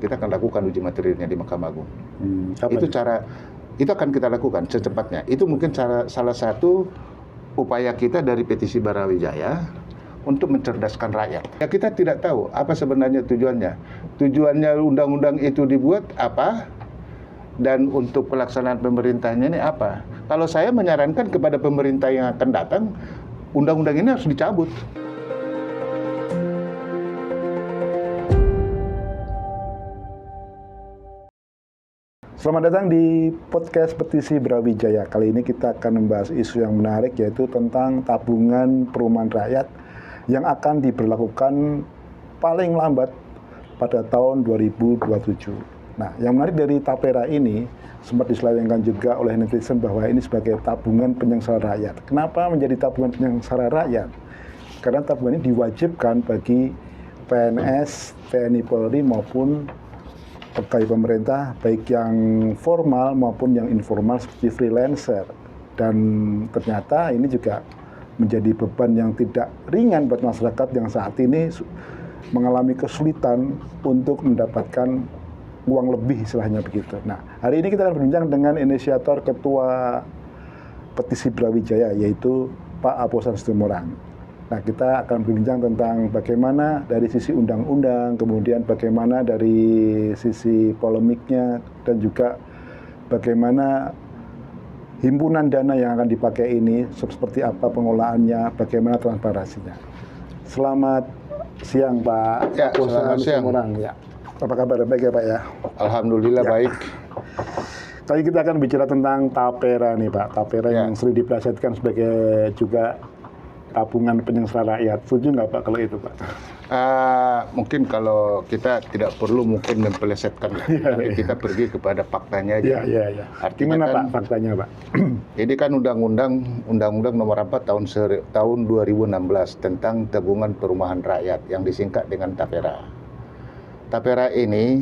kita akan lakukan uji materialnya di Mahkamah Agung. Itu akan kita lakukan secepatnya. Itu mungkin salah satu upaya kita dari petisi Brawijaya untuk mencerdaskan rakyat. Ya, kita tidak tahu apa sebenarnya tujuannya. Tujuannya undang-undang itu dibuat apa, dan untuk pelaksanaan pemerintahnya ini apa. Kalau saya menyarankan kepada pemerintah yang akan datang, undang-undang ini harus dicabut. Selamat datang di podcast Petisi Brawijaya. Kali ini kita akan membahas isu yang menarik, yaitu tentang tabungan perumahan rakyat yang akan diberlakukan paling lambat pada tahun 2027. Nah, yang menarik dari Tapera ini sempat diselewengkan juga oleh netizen bahwa ini sebagai tabungan penyengsara rakyat. Kenapa menjadi tabungan penyengsara rakyat? Karena tabungan ini diwajibkan bagi PNS, TNI Polri maupun pegawai pemerintah, baik yang formal maupun yang informal seperti freelancer. Dan ternyata ini juga menjadi beban yang tidak ringan buat masyarakat yang saat ini mengalami kesulitan untuk mendapatkan uang lebih, istilahnya begitu. Nah, hari ini kita akan berbincang dengan inisiator Ketua Petisi Brawijaya, yaitu Pak Aposan Situmorang. Nah, kita akan berbincang tentang bagaimana dari sisi undang-undang, kemudian bagaimana dari sisi polemiknya, dan juga bagaimana himpunan dana yang akan dipakai ini, seperti apa pengolahannya, bagaimana transparansinya. Selamat siang, Pak. Ya, selamat siang. Ya. Apa kabar? Baik ya, Pak ya? Alhamdulillah ya. Baik. Kali kita akan bicara tentang Tapera nih, Pak. Tapera yang sering dipelesetkan sebagai juga tabungan penyengsara rakyat. Setuju nggak Pak kalau itu, Pak? Mungkin kalau kita tidak perlu mungkin mempelesetkan, kita pergi kepada faktanya aja. Iya. Artinya Pak faktanya, Pak? Ini kan Undang-Undang Nomor 4 tahun 2016 tentang tabungan perumahan rakyat yang disingkat dengan Tapera. Tapera ini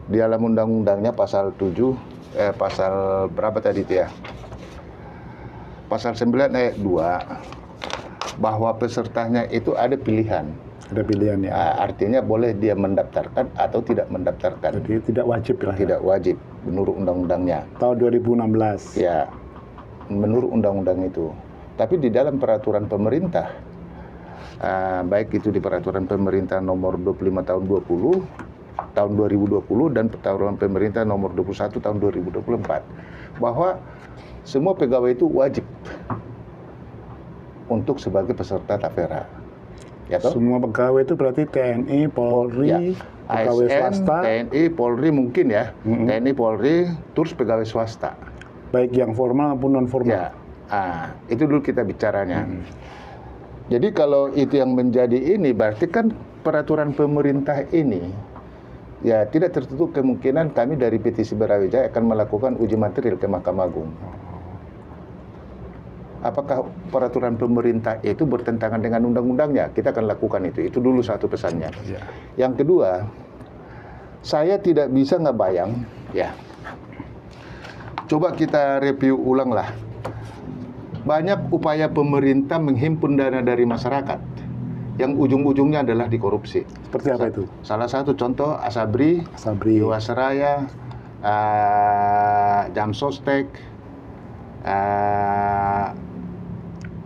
di dalam undang-undangnya pasal 7 pasal berapa tadi itu ya? Pasal 9 ayat 2 bahwa pesertanya itu ada pilihan. Ada pilihan ya. Artinya boleh dia mendaftarkan atau tidak mendaftarkan. Jadi tidak wajib lah. Tidak wajib menurut undang-undangnya. Tahun 2016. Ya, menurut undang-undang itu. Tapi di dalam peraturan pemerintah, baik itu di peraturan pemerintah nomor 25 tahun 2020 dan peraturan pemerintah nomor 21 tahun 2024, bahwa semua pegawai itu wajib untuk sebagai peserta Tapera. Ya, semua pegawai itu berarti TNI, Polri, ya, pegawai ASN, swasta, TNI, Polri mungkin ya, TNI, Polri, terus pegawai swasta. Baik yang formal maupun non formal. Ya, itu dulu kita bicaranya. Jadi kalau itu yang menjadi ini, berarti kan peraturan pemerintah ini, ya tidak tertutup kemungkinan kami dari Petisi Brawijaya akan melakukan uji material ke Mahkamah Agung. Apakah peraturan pemerintah itu bertentangan dengan undang-undangnya? Kita akan lakukan itu. Itu dulu satu pesannya. Ya. Yang kedua, saya tidak bisa ngebayang, ya. Coba kita review ulang lah. Banyak upaya pemerintah menghimpun dana dari masyarakat yang ujung-ujungnya adalah dikorupsi. Seperti apa itu? Salah satu contoh Asabri, Jiwasraya, Jamsostek,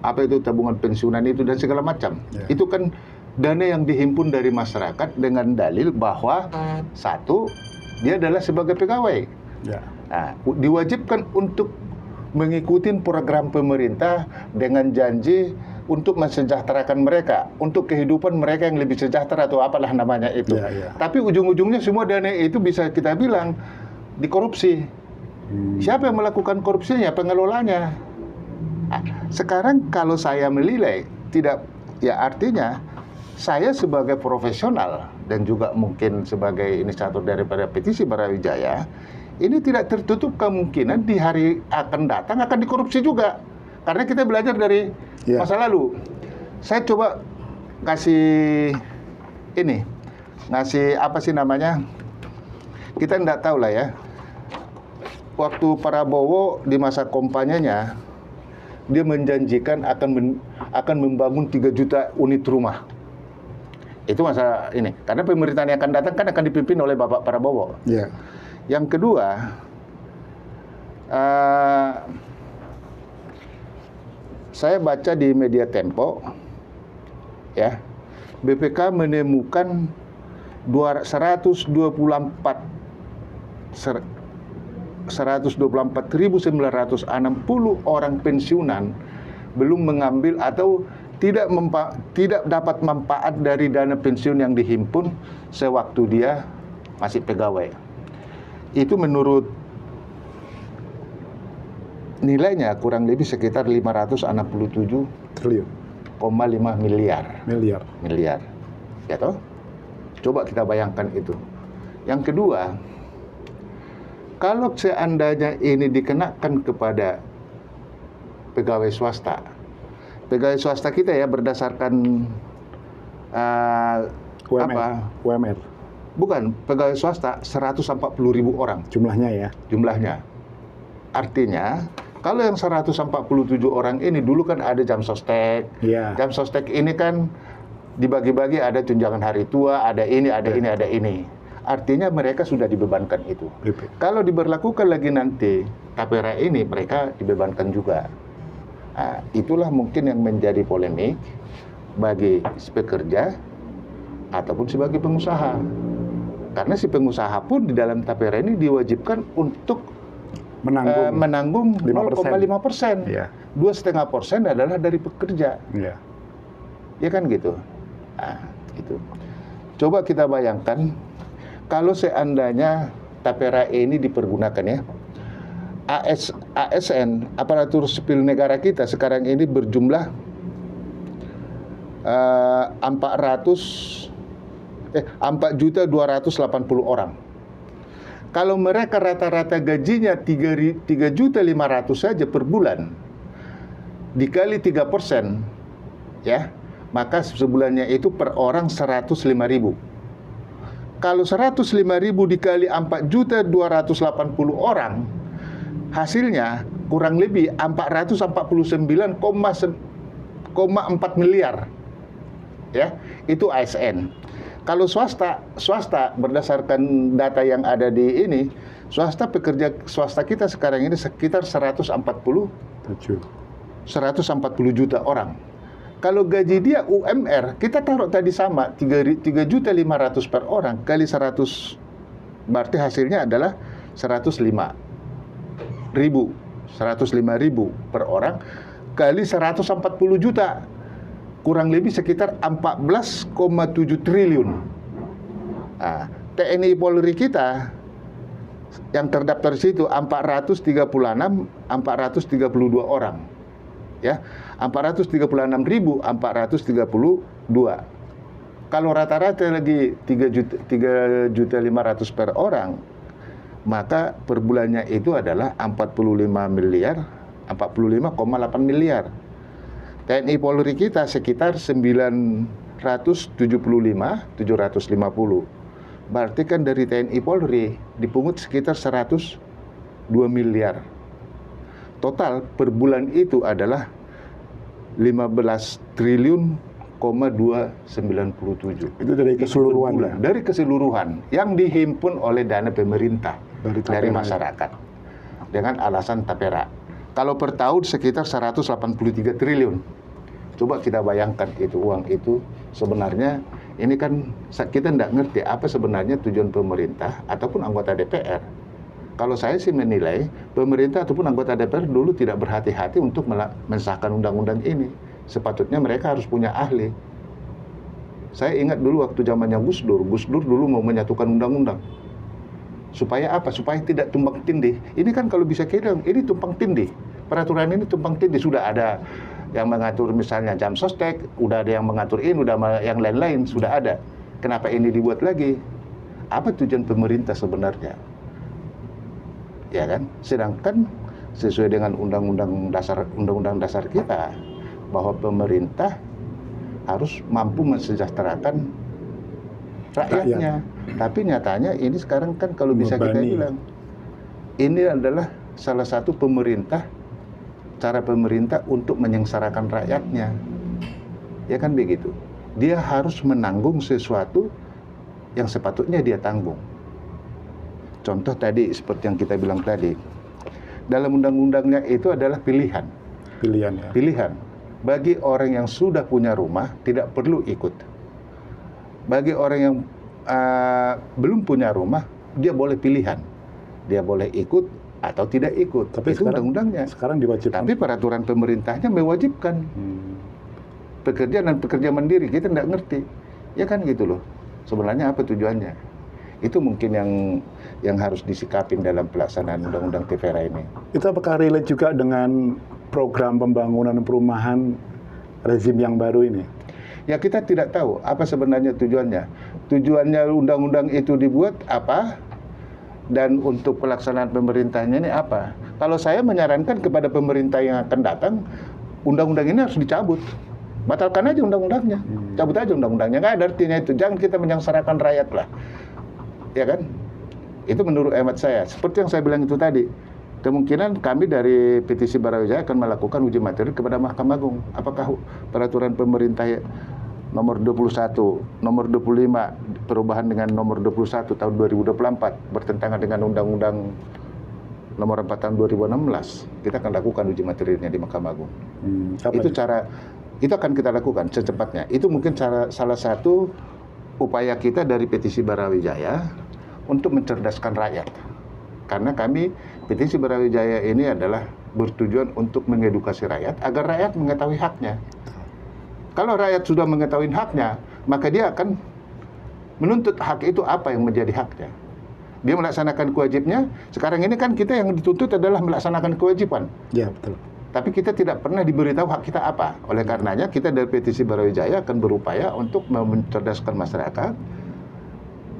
apa itu tabungan pensiunan itu dan segala macam. Itu kan dana yang dihimpun dari masyarakat dengan dalil bahwa satu, dia adalah sebagai pegawai. Nah, diwajibkan untuk mengikuti program pemerintah dengan janji untuk mensejahterakan mereka, untuk kehidupan mereka yang lebih sejahtera atau apalah namanya itu. Tapi ujung-ujungnya semua dana itu bisa kita bilang dikorupsi. Siapa yang melakukan korupsinya? Pengelolanya. Nah, sekarang kalau saya menilai tidak, ya artinya saya sebagai profesional dan juga mungkin sebagai inisiator daripada Petisi Brawijaya, ini tidak tertutup kemungkinan di hari akan datang akan dikorupsi juga. Karena kita belajar dari masa lalu. Saya coba ngasih apa sih namanya? Kita nggak tahu lah ya. Waktu Prabowo di masa kampanyenya, dia menjanjikan akan membangun 3 juta unit rumah. Itu masa ini. Karena pemerintahan yang akan datang kan akan dipimpin oleh Bapak Prabowo. Iya. Yang kedua, saya baca di media Tempo, ya, BPK menemukan 124.960 orang pensiunan belum mengambil atau tidak dapat manfaat dari dana pensiun yang dihimpun sewaktu dia masih pegawai. Itu menurut nilainya kurang lebih sekitar 567,5 miliar. Ya toh? Coba kita bayangkan itu. Yang kedua, kalau seandainya ini dikenakan kepada pegawai swasta kita ya berdasarkan UMR. Bukan, pegawai swasta 140.000 orang Jumlahnya. Artinya, kalau yang 147 orang ini dulu kan ada jam sostek. Iya. Jam sostek ini kan dibagi-bagi, ada tunjangan hari tua, ada ini, ada ini, ada ini. Artinya mereka sudah dibebankan itu. Kalau diberlakukan lagi nanti tapera ini, mereka dibebankan juga. Nah, itulah mungkin yang menjadi polemik bagi si pekerja ataupun sebagai pengusaha. Karena si pengusaha pun di dalam tapera ini diwajibkan untuk menanggung 0,5%. 2,5% adalah dari pekerja. Ya kan gitu. Nah, itu. Coba kita bayangkan kalau seandainya tapera ini dipergunakan ya. ASN, aparatur sipil negara kita sekarang ini berjumlah 4.280.000 orang. Kalau mereka rata-rata gajinya 3.500.000 saja per bulan, dikali 3%, ya, maka sebulannya itu per orang 105.000. Kalau 105.000 dikali 4.280.000 orang, hasilnya kurang lebih 449,4 miliar. Ya, itu ASN. Kalau swasta berdasarkan data yang ada di ini, pekerja swasta kita sekarang ini sekitar 140 juta orang. Kalau gaji dia UMR, kita taruh tadi sama 3.500.000 per orang kali 100, berarti hasilnya adalah 105.000 per orang kali 140 juta. Kurang lebih sekitar 14,7 triliun. Nah, TNI Polri kita yang terdaftar di situ 432 orang. Ya, 436.432. Kalau rata-rata lagi 3.500.000 per orang, maka per bulannya itu adalah 45,8 miliar. TNI Polri kita sekitar 975, 750. Berarti kan dari TNI Polri dipungut sekitar 102 miliar. Total per bulan itu adalah 15 triliun, 297. Itu dari keseluruhan ya? Dari keseluruhan yang dihimpun oleh dana pemerintah dari masyarakat dengan alasan tapera. Kalau per tahun sekitar 183 triliun. Coba kita bayangkan itu uang itu sebenarnya ini kan kita tidak ngerti apa sebenarnya tujuan pemerintah ataupun anggota DPR. Kalau saya sih menilai pemerintah ataupun anggota DPR dulu tidak berhati-hati untuk mensahkan undang-undang ini. Sepatutnya mereka harus punya ahli. Saya ingat dulu waktu zamannya Gus Dur dulu mau menyatukan undang-undang. Supaya apa? Supaya tidak tumpang tindih. Ini kan kalau bisa kira ini tumpang tindih. Peraturan ini tumpang tindih. Sudah ada yang mengatur misalnya jam sostek, udah ada yang mengatur ini, udah yang lain-lain sudah ada. Kenapa ini dibuat lagi? Apa tujuan pemerintah sebenarnya? Ya kan? Sedangkan sesuai dengan undang-undang dasar kita bahwa pemerintah harus mampu mensejahterakan rakyatnya. Tapi nyatanya ini sekarang kan kalau bisa kita bilang ini adalah salah satu cara pemerintah untuk menyengsarakan rakyatnya. Ya kan begitu. dia harus menanggung sesuatu yang sepatutnya dia tanggung. Contoh tadi seperti yang kita bilang tadi, dalam undang-undangnya itu adalah pilihan. Pilihan ya. Pilihan. Bagi orang yang sudah punya rumah tidak perlu ikut. Bagi orang yang belum punya rumah, dia boleh pilihan. Dia boleh ikut atau tidak ikut. Tapi itu undang-undangnya. Sekarang diwajibkan. Tapi peraturan pemerintahnya mewajibkan. Pekerja dan pekerja mandiri, kita tidak ngerti. Ya kan gitu loh. Sebenarnya apa tujuannya? Itu mungkin yang harus disikapin dalam pelaksanaan undang-undang TVRA ini. Itu apakah relate juga dengan program pembangunan perumahan rezim yang baru ini? Ya kita tidak tahu apa sebenarnya tujuannya. Tujuannya undang-undang itu dibuat apa? Dan untuk pelaksanaan pemerintahnya ini apa? Kalau saya menyarankan kepada pemerintah yang akan datang, undang-undang ini harus dicabut. Batalkan aja undang-undangnya, cabut aja undang-undangnya. Nggak ada artinya itu. Jangan kita menyengsarakan rakyat lah, ya kan? Itu menurut hemat saya. Seperti yang saya bilang itu tadi, kemungkinan kami dari Petisi Brawijaya akan melakukan uji materi kepada Mahkamah Agung. Apakah peraturan pemerintah nomor 21, nomor 25 perubahan dengan nomor 21 tahun 2024 bertentangan dengan Undang-Undang nomor 4 tahun 2016, kita akan lakukan uji materinya di Mahkamah Agung. Itu akan kita lakukan secepatnya. Itu mungkin salah satu upaya kita dari Petisi Brawijaya untuk mencerdaskan rakyat. Karena kami, Petisi Brawijaya ini adalah bertujuan untuk mengedukasi rakyat agar rakyat mengetahui haknya. Kalau rakyat sudah mengetahui haknya, maka dia akan menuntut hak itu apa yang menjadi haknya. Dia melaksanakan kewajibannya. Sekarang ini kan kita yang dituntut adalah melaksanakan kewajiban. Ya, betul. Tapi kita tidak pernah diberitahu hak kita apa. Oleh karenanya kita dari Petisi Brawijaya akan berupaya untuk mencerdaskan masyarakat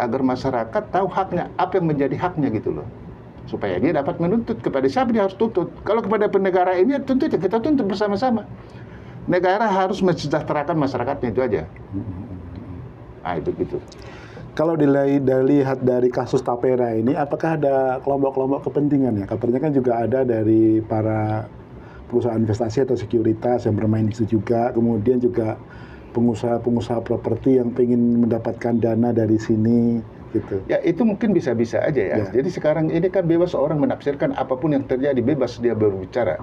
agar masyarakat tahu haknya, apa yang menjadi haknya gitu loh. Supaya dia dapat menuntut kepada siapa dia harus tuntut. Kalau kepada penegara ini tuntut ya kita tuntut bersama-sama. Negara harus mensejahterakan masyarakatnya, itu aja. Ah, itu gitu. Kalau dilihat dari kasus Tapera ini, apakah ada kelompok-kelompok kepentingan ya? Kabarnya kan juga ada dari para perusahaan investasi atau sekuritas yang bermain di situ juga, kemudian juga pengusaha-pengusaha properti yang ingin mendapatkan dana dari sini, gitu. Ya itu mungkin bisa-bisa aja ya. Jadi sekarang ini kan bebas orang menafsirkan apapun yang terjadi, bebas dia berbicara.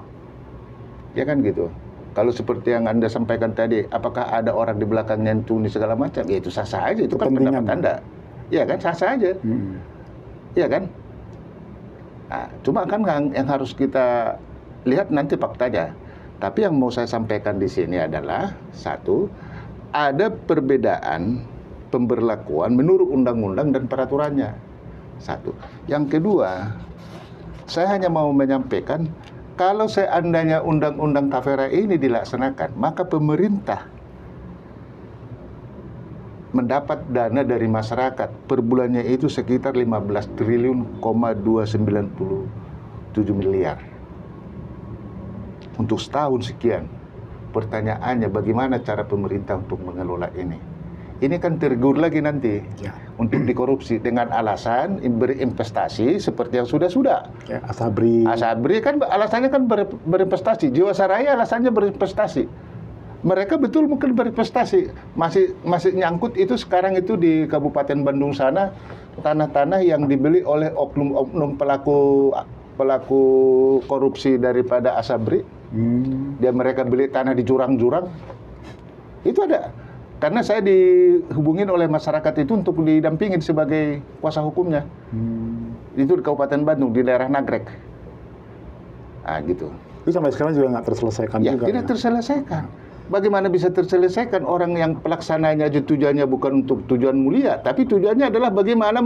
Ya kan gitu. Kalau seperti yang Anda sampaikan tadi, apakah ada orang di belakangnya yang segala macam? Ya itu sah-sah aja, itu kan pendapat Anda. Ya kan, sah-sah aja. Ya kan? Nah, cuma kan yang harus kita lihat nanti faktanya. Tapi yang mau saya sampaikan di sini adalah, satu, ada perbedaan pemberlakuan menurut undang-undang dan peraturannya. Satu. Yang kedua, saya hanya mau menyampaikan, kalau seandainya undang-undang TAVERA ini dilaksanakan, maka pemerintah mendapat dana dari masyarakat per bulannya itu sekitar 15 triliun, 297 miliar. Untuk setahun sekian. Pertanyaannya bagaimana cara pemerintah untuk mengelola ini? Ini kan tergiur lagi nanti untuk dikorupsi dengan alasan berinvestasi seperti yang sudah-sudah. Ya, Asabri kan alasannya kan berinvestasi. Jiwasraya alasannya berinvestasi. Mereka betul mungkin berinvestasi. Masih nyangkut itu sekarang itu di Kabupaten Bandung sana, tanah-tanah yang dibeli oleh oknum-oknum pelaku korupsi daripada Asabri. Dia mereka beli tanah di jurang-jurang. Itu ada. Karena saya dihubungin oleh masyarakat itu untuk didampingin sebagai kuasa hukumnya. Itu di Kabupaten Bandung, di daerah Nagrek. Ah, gitu. Itu sampai sekarang juga nggak terselesaikan juga. Tidak terselesaikan. Bagaimana bisa terselesaikan orang yang pelaksananya tujuannya bukan untuk tujuan mulia, tapi tujuannya adalah bagaimana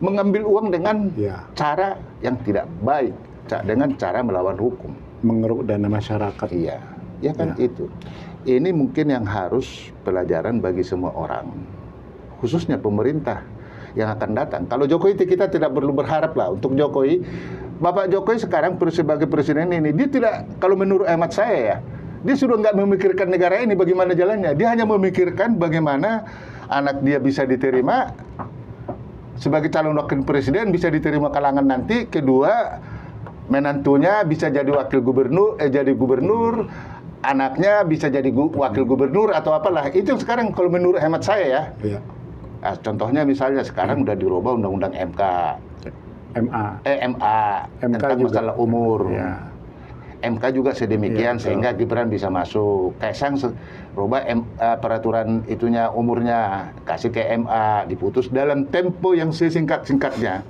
mengambil uang dengan cara yang tidak baik, dengan cara melawan hukum. Mengeruk dana masyarakat. Iya, ya kan itu. Ini mungkin yang harus pelajaran bagi semua orang, khususnya pemerintah yang akan datang. Kalau Jokowi kita tidak perlu berharap lah untuk Jokowi. Bapak Jokowi sekarang sebagai presiden ini, dia tidak, kalau menurut hemat saya ya, dia sudah nggak memikirkan negara ini bagaimana jalannya. Dia hanya memikirkan bagaimana anak dia bisa diterima sebagai calon wakil presiden, bisa diterima kalangan nanti. Kedua, menantunya bisa jadi wakil gubernur, jadi gubernur. anaknya bisa jadi wakil gubernur atau apalah. Itu sekarang kalau menurut hemat saya ya. Iya. Nah, contohnya misalnya sekarang udah dirubah undang-undang MK. MA tentang juga. masalah umur. Ya. MK juga sedemikian sehingga Gibran bisa masuk. Kaisang rubah peraturan itunya umurnya, kasih ke MA, diputus dalam tempo yang sesingkat-singkatnya.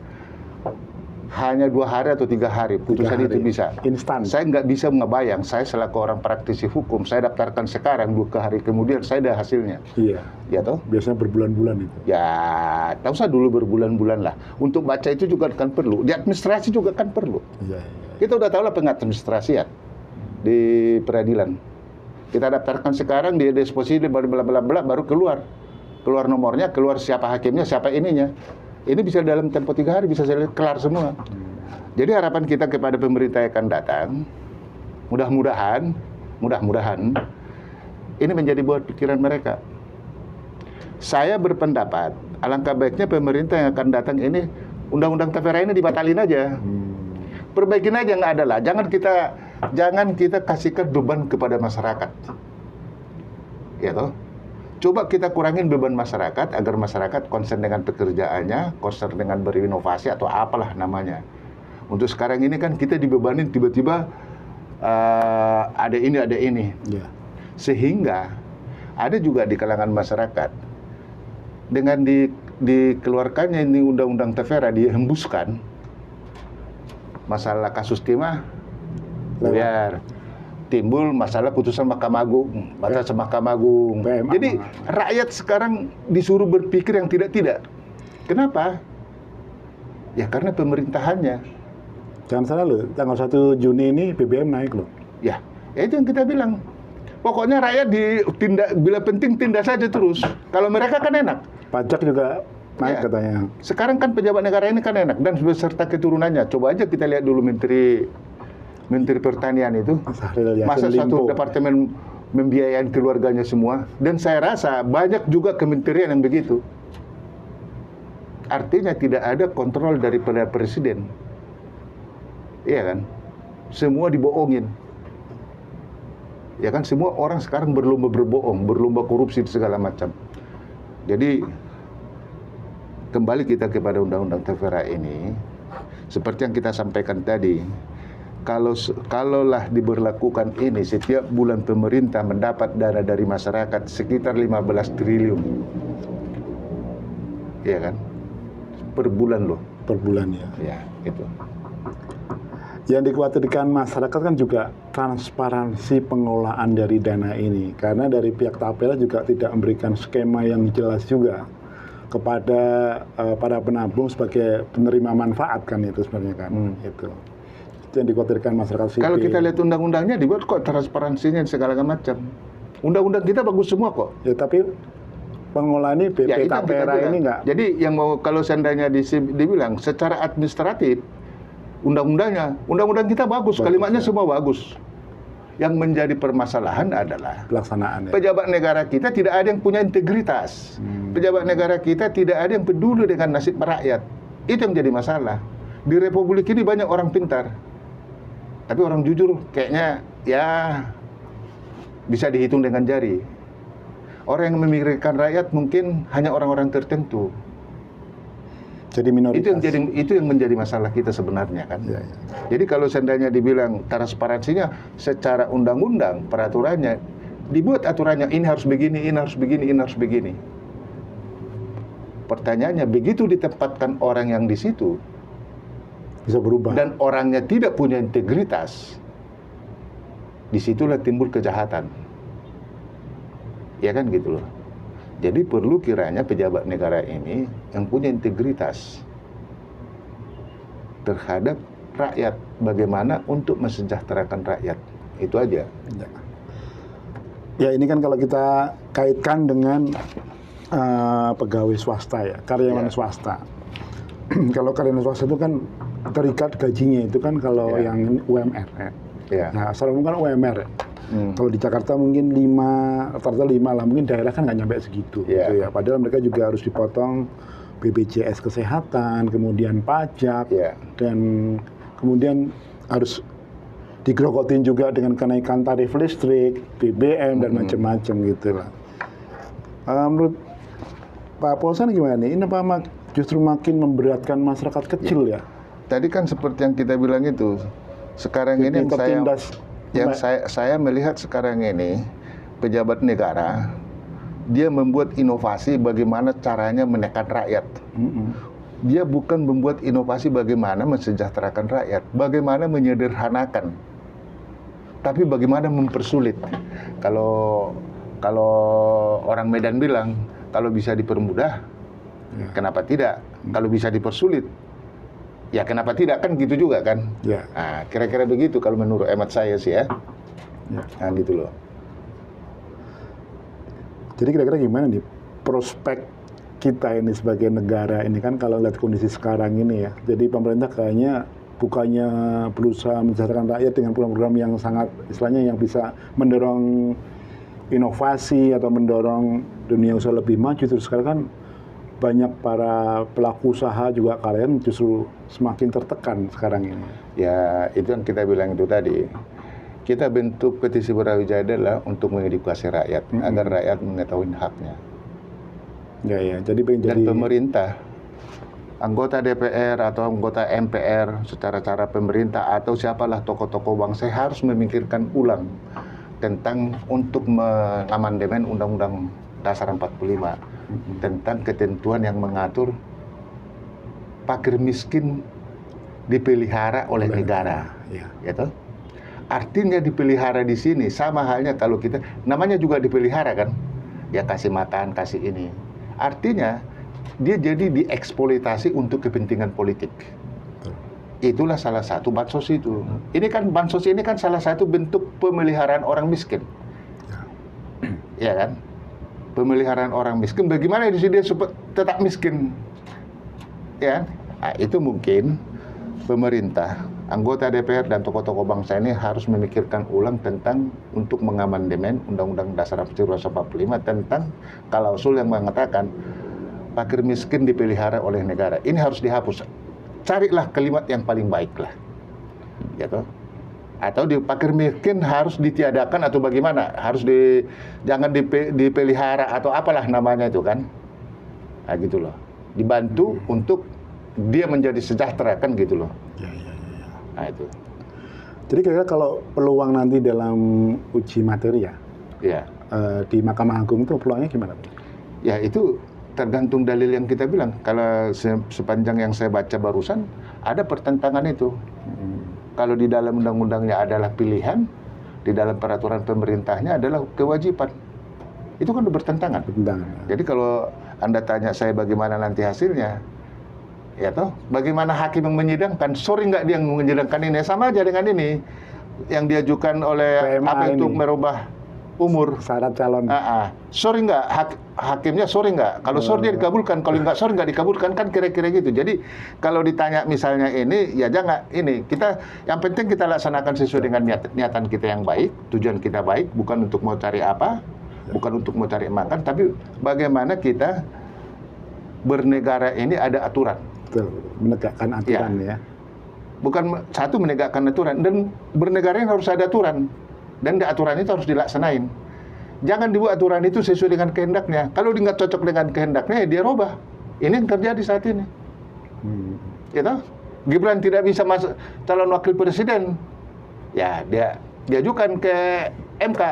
Hanya 2 hari atau 3 hari putusan 3 hari. itu bisa. Instan. Saya nggak bisa ngebayang, saya selaku orang praktisi hukum, saya daftarkan sekarang 2 hari kemudian saya ada hasilnya. Iya. Ya toh? Biasanya berbulan-bulan itu. Ya, tak usah dulu berbulan-bulan lah. Untuk baca itu juga kan perlu. Di administrasi juga kan perlu. Iya. Kita udah tahu lah pengadministrasian di peradilan. Kita daftarkan sekarang di disposisi bla bla bla bla baru keluar nomornya, keluar siapa hakimnya, siapa ininya. Ini bisa dalam tempo 3 hari bisa kelar semua. Jadi harapan kita kepada pemerintah yang akan datang, mudah-mudahan ini menjadi buat pikiran mereka. Saya berpendapat alangkah baiknya pemerintah yang akan datang ini undang-undang TVRA ini dibatalin aja. Perbaikin aja, nggak ada lah. Jangan kita kasihkan beban kepada masyarakat. Ya toh? Coba kita kurangin beban masyarakat agar masyarakat konsen dengan pekerjaannya, konsen dengan berinovasi atau apalah namanya. Untuk sekarang ini kan kita dibebanin tiba-tiba ada ini. Ya. Sehingga ada juga di kalangan masyarakat dengan dikeluarkannya ini undang-undang TVRA dihembuskan masalah kasus timah biar timbul masalah putusan Mahkamah Agung, batas Mahkamah Agung. Jadi rakyat sekarang disuruh berpikir yang tidak-tidak. Kenapa? Ya karena pemerintahannya. Jangan salah loh, tanggal 1 Juni ini BBM naik loh. Ya itu yang kita bilang. Pokoknya rakyat ditindak, bila penting tindak saja terus. Kalau mereka kan enak. Pajak juga naik Ya. katanya. Sekarang kan pejabat negara ini kan enak dan beserta keturunannya. Coba aja kita lihat dulu Menteri Pertanian itu. Masa satu departemen membiayai keluarganya semua. Dan saya rasa banyak juga kementerian yang begitu. Artinya tidak ada kontrol daripada presiden. Iya kan? Semua dibohongin. Ya kan, semua orang sekarang berlomba berbohong, berlomba korupsi segala macam. Jadi kembali kita kepada undang-undang TVRA ini, seperti yang kita sampaikan tadi, kalaulah diberlakukan ini, setiap bulan pemerintah mendapat dana dari masyarakat sekitar 15 triliun. Iya kan? Per bulan loh. Per bulan ya. Ya, gitu. Yang dikhawatirkan masyarakat kan juga transparansi pengelolaan dari dana ini. Karena dari pihak Tapera juga tidak memberikan skema yang jelas juga kepada para penabung sebagai penerima manfaat kan itu sebenarnya kan. Itu yang dikhawatirkan masyarakat sipil. Kalau kita lihat undang-undangnya dibuat kok transparansinya segala macam. Undang-undang kita bagus semua kok. Ya tapi pengelolaan ini BP Tapera ini enggak. Jadi yang mau kalau seandainya dibilang secara administratif undang-undang kita bagus, kalimatnya ya. Semua bagus. Yang menjadi permasalahan adalah pelaksanaan. Ya. Pejabat negara kita tidak ada yang punya integritas. Pejabat negara kita tidak ada yang peduli dengan nasib rakyat. Itu yang jadi masalah. Di Republik ini banyak orang pintar. Tapi orang jujur kayaknya ya bisa dihitung dengan jari. Orang yang memikirkan rakyat mungkin hanya orang-orang tertentu. Jadi minoritas. Itu yang menjadi masalah kita sebenarnya kan. Ya. Jadi kalau seandainya dibilang transparansinya secara undang-undang peraturannya dibuat aturannya ini harus begini, ini harus begini, ini harus begini. Pertanyaannya begitu ditempatkan orang yang di situ bisa berubah dan orangnya tidak punya integritas, disitulah timbul kejahatan. Ya kan gitu loh. Jadi perlu kiranya pejabat negara ini yang punya integritas terhadap rakyat, bagaimana untuk mensejahterakan rakyat. Itu aja. Ya ini kan kalau kita kaitkan dengan pegawai swasta ya, karyawan swasta. Kalau karyawan swasta itu kan terikat gajinya itu kan kalau yang UMR. Nah, secara umum kan UMR. Kalau di Jakarta mungkin 5 lah, mungkin daerah kan nggak nyampe segitu. Gitu ya. Padahal mereka juga harus dipotong BPJS kesehatan, kemudian pajak, dan kemudian harus digerogotin juga dengan kenaikan tarif listrik, BBM dan macam-macam gitu lah. Menurut Pak Polsan gimana nih? Ini apa justru makin memberatkan masyarakat kecil ya? Tadi kan seperti yang kita bilang itu, sekarang ini saya melihat sekarang ini pejabat negara dia membuat inovasi bagaimana caranya menekan rakyat. Dia bukan membuat inovasi bagaimana mensejahterakan rakyat, bagaimana menyederhanakan, tapi bagaimana mempersulit. Kalau orang Medan bilang, kalau bisa dipermudah, kenapa tidak? Kalau bisa dipersulit, ya kenapa tidak? Kan gitu juga kan? Nah, kira-kira begitu kalau menurut hemat saya sih ya. Nah, gitu loh. Jadi kira-kira gimana nih prospek kita ini sebagai negara ini kan kalau lihat kondisi sekarang ini ya. Jadi pemerintah kayaknya bukannya berusaha mensejahterakan rakyat dengan program-program yang sangat istilahnya yang bisa mendorong inovasi atau mendorong dunia usaha lebih maju. Terus sekarang kan banyak para pelaku usaha juga kalian justru semakin tertekan sekarang ini. Ya itu yang kita bilang itu tadi. Kita bentuk petisi Brawijaya adalah untuk mengedukasi rakyat agar rakyat mengetahui haknya. Jadi dan pemerintah, anggota DPR atau anggota MPR, secara cara pemerintah atau siapalah tokoh-tokoh bangsa harus memikirkan ulang tentang untuk mengamandemen Undang-Undang Dasar 45 tentang ketentuan yang mengatur fakir miskin dipelihara oleh negara, gitu. Artinya dipelihara di sini sama halnya kalau kita namanya juga dipelihara kan, ya kasih makan, kasih ini. Artinya dia jadi dieksploitasi untuk kepentingan politik. Itulah salah satu bansos itu. Ini kan bansos ini kan salah satu bentuk pemeliharaan orang miskin. Ya kan? Pemeliharaan orang miskin. Bagaimana dia supaya tetap miskin? Ya, nah, itu mungkin pemerintah, anggota DPR dan tokoh-tokoh bangsa ini harus memikirkan ulang tentang untuk mengamandemen Undang-Undang Dasar 45 tentang klausul yang mengatakan fakir miskin dipelihara oleh negara. Ini harus dihapus. Carilah kalimat yang paling baik lah, gitu. Atau fakir miskin harus ditiadakan atau bagaimana? Harus jangan dipelihara atau apalah namanya itu kan? Nah, gitu loh. Dibantu untuk dia menjadi sejahtera kan gitu loh. Nah itu. Jadi kira-kira kalau peluang nanti dalam uji materi di Mahkamah Agung itu peluangnya gimana? Ya itu tergantung dalil yang kita bilang. Kalau sepanjang yang saya baca barusan ada pertentangan itu. Kalau di dalam undang-undangnya adalah pilihan, di dalam peraturan pemerintahnya adalah kewajiban. Itu kan bertentangan. Jadi kalau Anda tanya saya bagaimana nanti hasilnya, ya toh, bagaimana hakim yang menyidangkan? Sorry nggak dia yang menyidangkan ini? Sama aja dengan ini yang diajukan oleh apa itu merubah umur syarat calon. Sorry nggak hakimnya? Sorry nggak? Kalau sorry dia dikabulkan, kalau nggak sorry nggak dikabulkan kan kira-kira gitu. Jadi kalau ditanya misalnya ini, ya jangan ini kita yang penting kita laksanakan sesuai dengan niatan kita yang baik, tujuan kita baik, bukan untuk mau cari apa, bukan untuk mau cari makan, tapi bagaimana kita bernegara ini ada aturan. Menegakkan aturan ya. Bukan satu menegakkan aturan, dan bernegara yang harus ada aturan, dan aturan itu harus dilaksanain. Jangan dibuat aturan itu sesuai dengan kehendaknya. Kalau dia nggak cocok dengan kehendaknya, ya dia robah. Ini yang terjadi saat ini. Gitu? Gibran tidak bisa masuk calon wakil presiden, ya dia diajukan ke MK.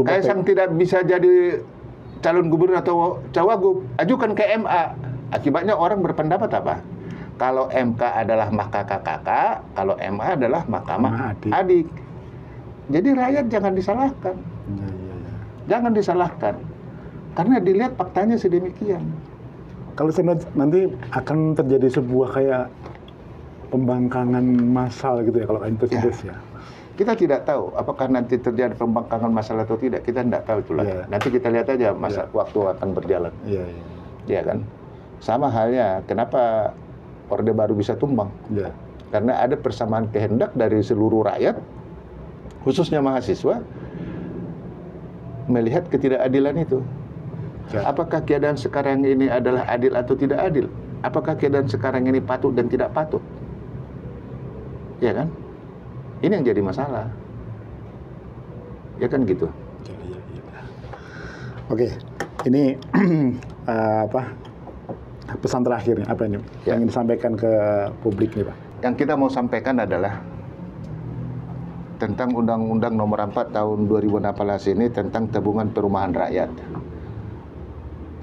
Kaisang tidak bisa jadi calon gubernur atau cawagup, ajukan ke MA. Akibatnya orang berpendapat apa? Kalau MK adalah mahkamah kakak, kalau MA adalah mahkamah adik. Jadi rakyat jangan disalahkan. Jangan disalahkan. Karena dilihat faktanya sedemikian. Kalau nanti akan terjadi sebuah kayak pembangkangan massal gitu ya kalau itu ya. Kita tidak tahu apakah nanti terjadi pembangkangan massal atau tidak. Kita tidak tahu itulah. Nanti kita lihat aja waktu akan berjalan. Iya kan? Sama halnya, kenapa Orde Baru bisa tumbang? Karena ada persamaan kehendak dari seluruh rakyat, khususnya mahasiswa, melihat ketidakadilan itu. Apakah keadaan sekarang ini adalah adil atau tidak adil? Apakah keadaan sekarang ini patut dan tidak patut? Ya kan? Ini yang jadi masalah. Ya kan gitu. Oke, ini pesan terakhir apa ini yang ingin disampaikan ke publik nih Pak? Yang kita mau sampaikan adalah tentang Undang-Undang Nomor 4 Tahun 2016 ini tentang tabungan perumahan rakyat.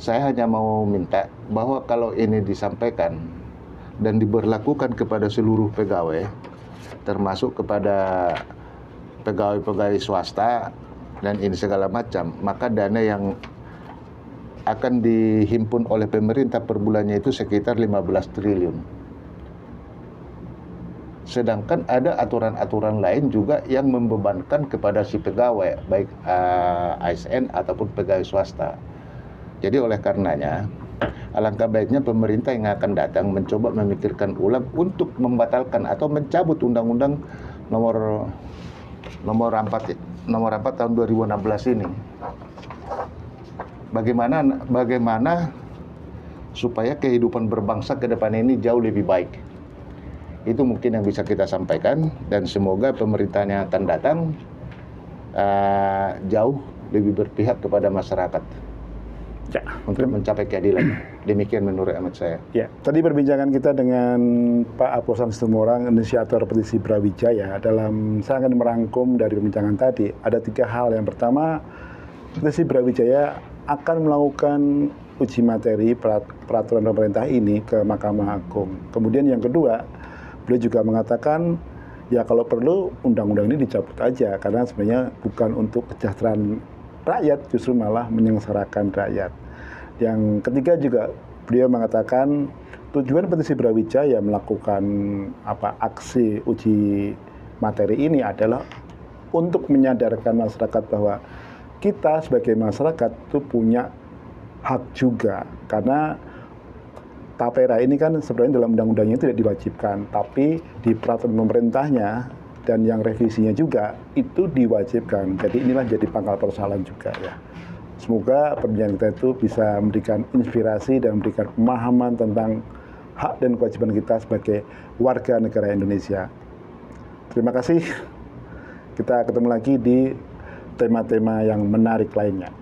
Saya hanya mau minta bahwa kalau ini disampaikan dan diberlakukan kepada seluruh pegawai, termasuk kepada pegawai-pegawai swasta dan ini segala macam, maka dana yang akan dihimpun oleh pemerintah per bulannya itu sekitar 15 triliun. Sedangkan ada aturan-aturan lain juga yang membebankan kepada si pegawai, baik ASN ataupun pegawai swasta. Jadi oleh karenanya, alangkah baiknya pemerintah yang akan datang mencoba memikirkan ulang untuk membatalkan atau mencabut Undang-Undang Nomor 4 Tahun 2016 ini. Bagaimana supaya kehidupan berbangsa ke depan ini jauh lebih baik. Itu mungkin yang bisa kita sampaikan, dan semoga pemerintahan yang akan datang jauh lebih berpihak kepada masyarakat untuk mencapai keadilan. Demikian menurut hemat saya. Ya, tadi perbincangan kita dengan Pak Aposan Situmorang, inisiator petisi Brawijaya. Saya akan merangkum dari perbincangan tadi. Ada 3 hal. Yang pertama, petisi Brawijaya akan melakukan uji materi peraturan pemerintah ini ke Mahkamah Agung. Kemudian yang kedua, beliau juga mengatakan ya kalau perlu undang-undang ini dicabut aja karena sebenarnya bukan untuk kesejahteraan rakyat, justru malah menyengsarakan rakyat. Yang ketiga juga beliau mengatakan tujuan petisi Brawijaya melakukan aksi uji materi ini adalah untuk menyadarkan masyarakat bahwa kita sebagai masyarakat itu punya hak juga, karena tapera ini kan sebenarnya dalam undang-undangnya tidak diwajibkan, tapi di peraturan pemerintahnya dan yang revisinya juga itu diwajibkan. Jadi inilah jadi pangkal persoalan juga ya. Semoga perbincangan kita itu bisa memberikan inspirasi dan memberikan pemahaman tentang hak dan kewajiban kita sebagai warga negara Indonesia. Terima kasih. Kita ketemu lagi di tema-tema yang menarik lainnya.